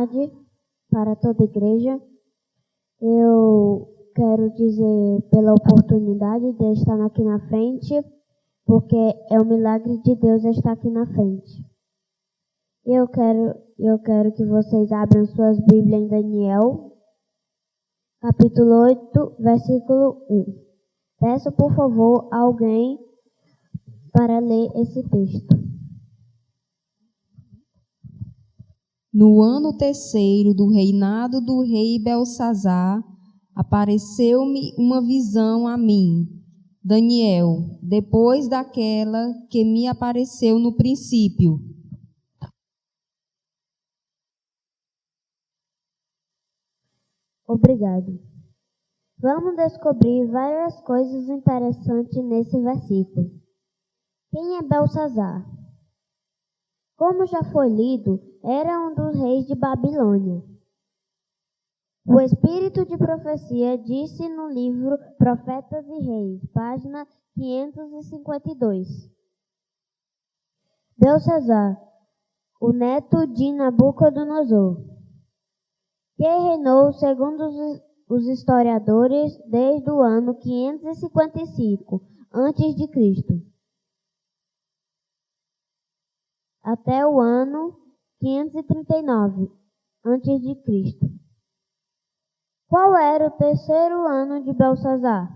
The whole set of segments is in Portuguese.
tarde para toda a igreja. Eu quero dizer pela oportunidade de estar aqui na frente, porque é o milagre de Deus estar aqui na frente. Eu quero que vocês abram suas Bíblias em Daniel, capítulo 8, versículo 1. Peço, por favor, alguém para ler esse texto. No ano terceiro do reinado do rei Belsazar, apareceu-me uma visão a mim, Daniel, depois daquela que me apareceu no princípio. Obrigado. Vamos descobrir várias coisas interessantes nesse versículo. Quem é Belsazar? Como já foi lido, era um dos reis de Babilônia. O espírito de profecia disse no livro Profetas e Reis, página 552. Belsazar, o neto de Nabucodonosor, que reinou, segundo os historiadores, desde o ano 555 a.C. até o ano 539 a.C. Qual era o terceiro ano de Belsazar?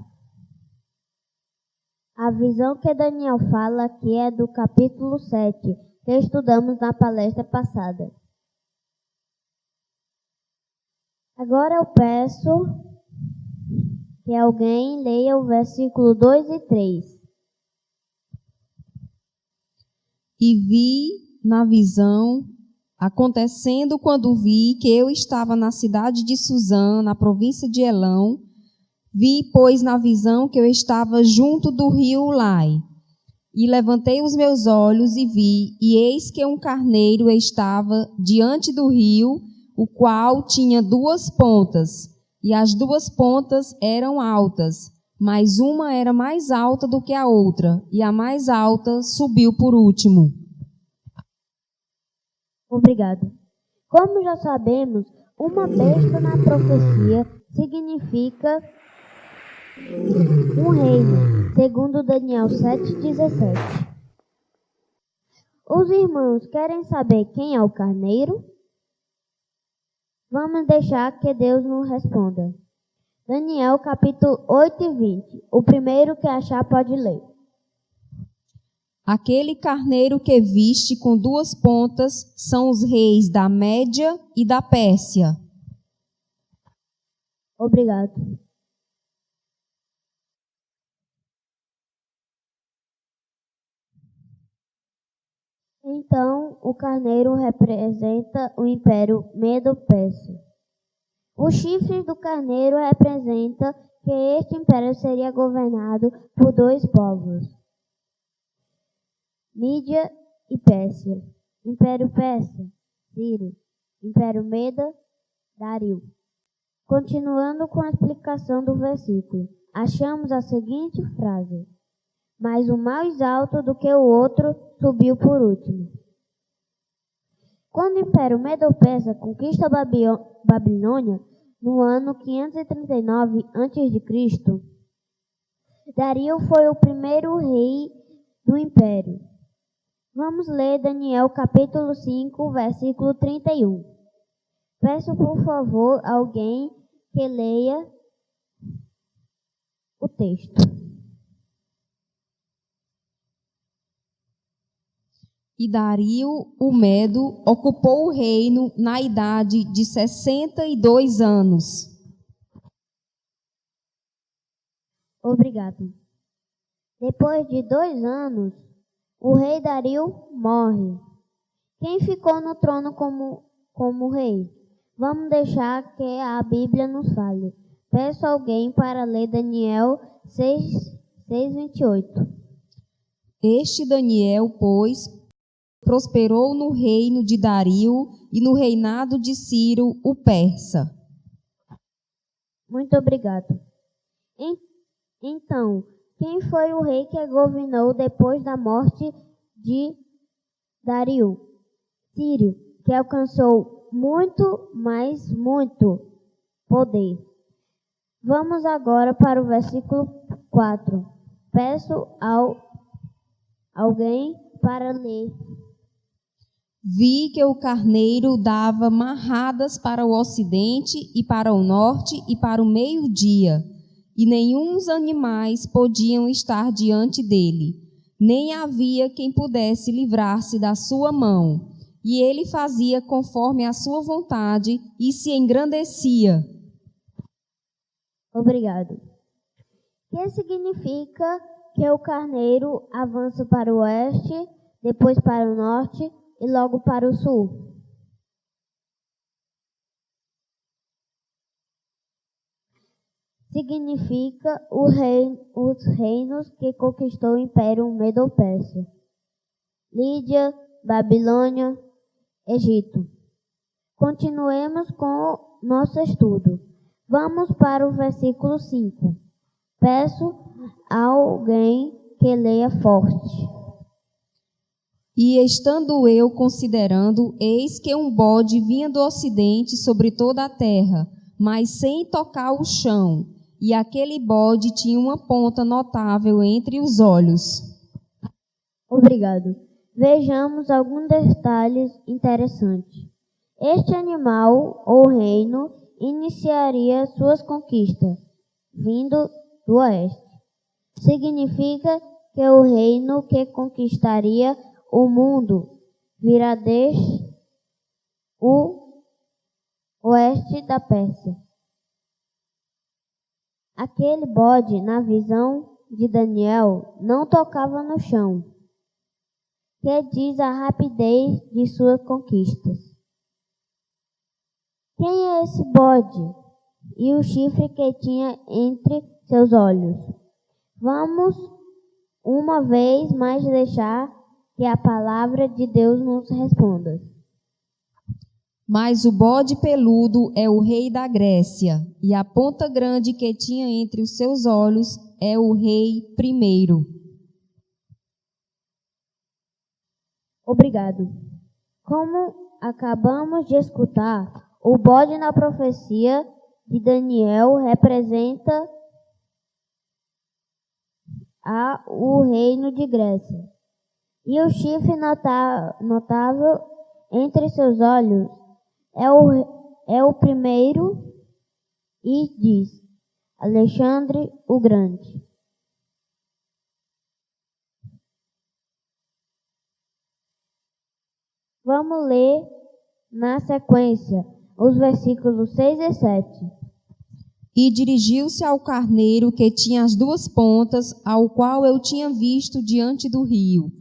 A visão que Daniel fala aqui é do capítulo 7, que estudamos na palestra passada. Agora eu peço que alguém leia o versículo 2 e 3. E vi na visão, acontecendo quando vi que eu estava na cidade de Suzã, na província de Elão, vi, pois, na visão que eu estava junto do rio Ulai. E levantei os meus olhos e vi, e eis que um carneiro estava diante do rio, o qual tinha 2 pontas, e as 2 pontas eram altas, mas uma era mais alta do que a outra, e a mais alta subiu por último. Obrigado. Como já sabemos, uma besta na profecia significa um reino, segundo Daniel 7,17. Os irmãos querem saber quem é o carneiro? Vamos deixar que Deus nos responda. Daniel capítulo 8 e 20. O primeiro que achar pode ler. Aquele carneiro que viste com 2 pontas são os reis da Média e da Pérsia. Obrigado. Então, o carneiro representa o Império Medo-Persa. O chifre do carneiro representa que este império seria governado por 2 povos, Mídia e Pérsia. Império Persa, Ciro. Império Meda, Dario. Continuando com a explicação do versículo, achamos a seguinte frase: mas o mais alto do que o outro subiu por último. Quando o Império Medo-Persa conquista a Babilônia, no ano 539 a.C., Dario foi o primeiro rei do império. Vamos ler Daniel capítulo 5, versículo 31. Peço, por favor, alguém que leia o texto. E Dario, o Medo, ocupou o reino na idade de 62 anos. Obrigado. Depois de 2 anos, o rei Dario morre. Quem ficou no trono como rei? Vamos deixar que a Bíblia nos fale. Peço alguém para ler Daniel 6:28. Este Daniel, pois, prosperou no reino de Dario e no reinado de Ciro, o persa. Muito obrigado. Então, quem foi o rei que governou depois da morte de Dario? Ciro, que alcançou muito, mas muito poder. Vamos agora para o versículo 4. Peço alguém para ler. Vi que o carneiro dava marradas para o ocidente e para o norte e para o meio-dia, e nenhum dos animais podiam estar diante dele, nem havia quem pudesse livrar-se da sua mão. E ele fazia conforme a sua vontade e se engrandecia. Obrigado. Que significa que o carneiro avança para o oeste, depois para o norte e logo para o sul? Significa os reinos que conquistou o Império Medo-Persa: Lídia, Babilônia, Egito. Continuemos com nosso estudo. Vamos para o versículo 5. Peço a alguém que leia forte. E estando eu considerando, eis que um bode vinha do ocidente sobre toda a terra, mas sem tocar o chão, e aquele bode tinha uma ponta notável entre os olhos. Obrigado. Vejamos alguns detalhes interessantes. Este animal ou reino iniciaria suas conquistas, vindo do oeste. Significa que o reino que conquistaria o mundo virá desde o oeste da Pérsia. Aquele bode, na visão de Daniel, não tocava no chão, que diz a rapidez de suas conquistas. Quem é esse bode? E o chifre que tinha entre seus olhos? Vamos uma vez mais deixar que a palavra de Deus nos responda. Mas o bode peludo é o rei da Grécia, e a ponta grande que tinha entre os seus olhos é o rei primeiro. Obrigado. Como acabamos de escutar, o bode na profecia de Daniel representa o reino de Grécia. E o chifre notável entre seus olhos é o primeiro, e diz Alexandre o Grande. Vamos ler na sequência os versículos 6 e 7. E dirigiu-se ao carneiro que tinha as duas pontas, ao qual eu tinha visto diante do rio,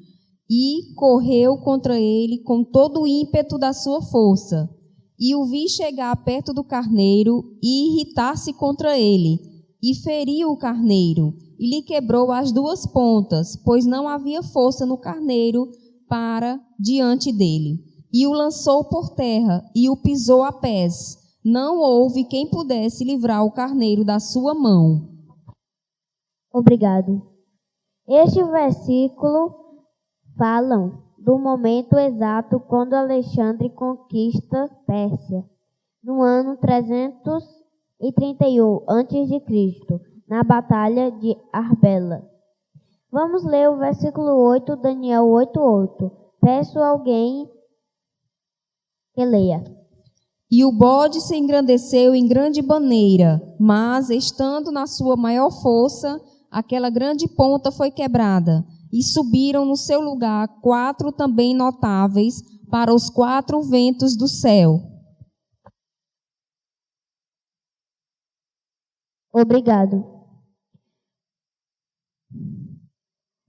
e correu contra ele com todo o ímpeto da sua força. E o vi chegar perto do carneiro e irritar-se contra ele, e feriu o carneiro, e lhe quebrou as duas pontas, pois não havia força no carneiro para diante dele. E o lançou por terra, e o pisou a pés. Não houve quem pudesse livrar o carneiro da sua mão. Obrigado. Este versículo falam do momento exato quando Alexandre conquista Pérsia, no ano 331 a.C., na Batalha de Arbela. Vamos ler o versículo 8, Daniel 8:8. Peço a alguém que leia. E o bode se engrandeceu em grande maneira, mas, estando na sua maior força, aquela grande ponta foi quebrada, e subiram no seu lugar 4 também notáveis para os 4 ventos do céu. Obrigado.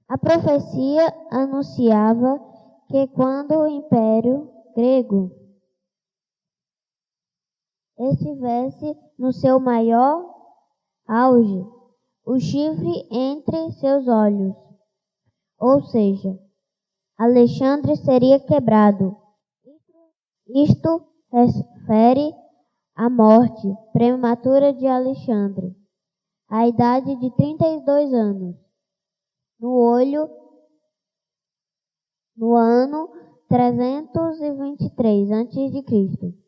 A profecia anunciava que quando o Império Grego estivesse no seu maior auge, o chifre entre seus olhos, ou seja, Alexandre seria quebrado. Isto refere à morte prematura de Alexandre, à idade de 32 anos, no ano 323 a.C.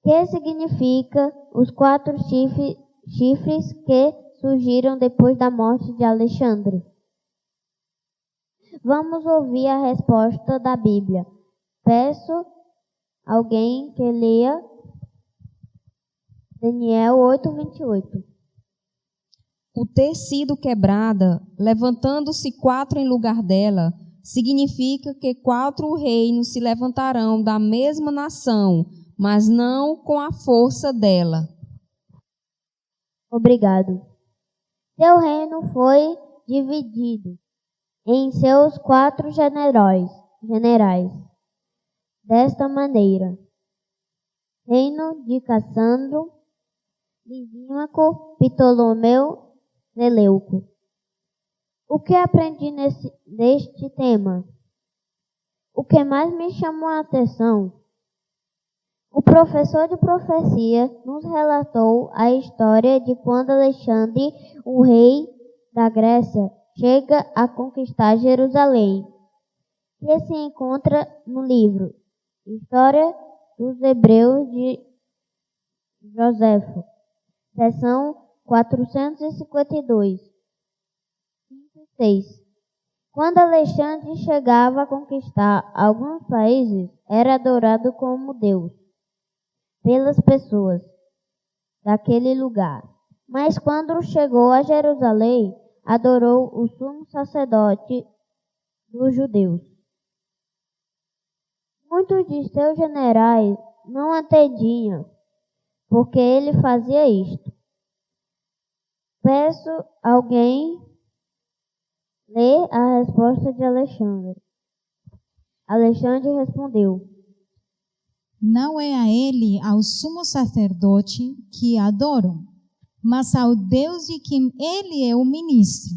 que significa os 4 chifres que surgiram depois da morte de Alexandre. Vamos ouvir a resposta da Bíblia. Peço alguém que leia Daniel 8:28. O ter sido quebrada, levantando-se 4 em lugar dela, significa que 4 reinos se levantarão da mesma nação, mas não com a força dela. Obrigado. Seu reino foi dividido em seus 4 generais. Desta maneira: reino de Cassandro, Lisímaco, Ptolomeu, Seleuco. O que aprendi neste tema? O que mais me chamou a atenção? O professor de profecia nos relatou a história de quando Alexandre, o rei da Grécia, chega a conquistar Jerusalém, que se encontra no livro História dos Hebreus de Joséfo, seção 452, 5 e 6. Quando Alexandre chegava a conquistar alguns países, era adorado como Deus pelas pessoas daquele lugar. Mas quando chegou a Jerusalém, adorou o sumo sacerdote dos judeus. Muitos de seus generais não entendiam porque ele fazia isto. Peço alguém ler a resposta de Alexandre. Alexandre respondeu: não é a ele, ao sumo sacerdote, que adoro, mas ao Deus de quem ele é o ministro.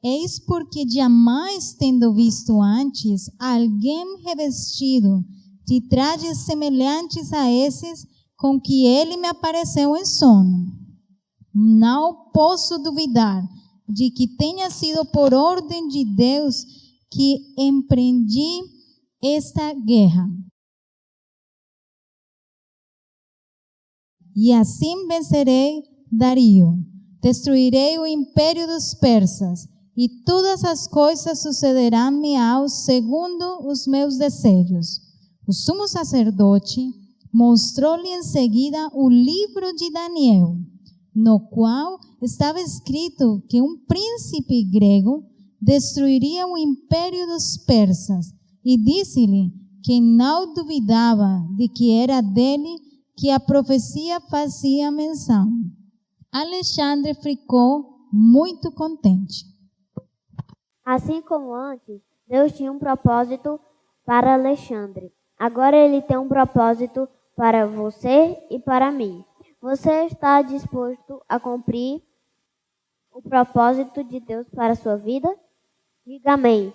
Eis porque jamais tendo visto antes alguém revestido de trajes semelhantes a esses com que ele me apareceu em sono. Não posso duvidar de que tenha sido por ordem de Deus que empreendi esta guerra. E assim vencerei Dario, destruirei o império dos persas, e todas as coisas sucederão-me segundo os meus desejos. O sumo sacerdote mostrou-lhe em seguida o livro de Daniel, no qual estava escrito que um príncipe grego destruiria o império dos persas, e disse-lhe que não duvidava de que era dele que a profecia fazia menção. Alexandre ficou muito contente. Assim como antes, Deus tinha um propósito para Alexandre. Agora ele tem um propósito para você e para mim. Você está disposto a cumprir o propósito de Deus para a sua vida? Diga amém.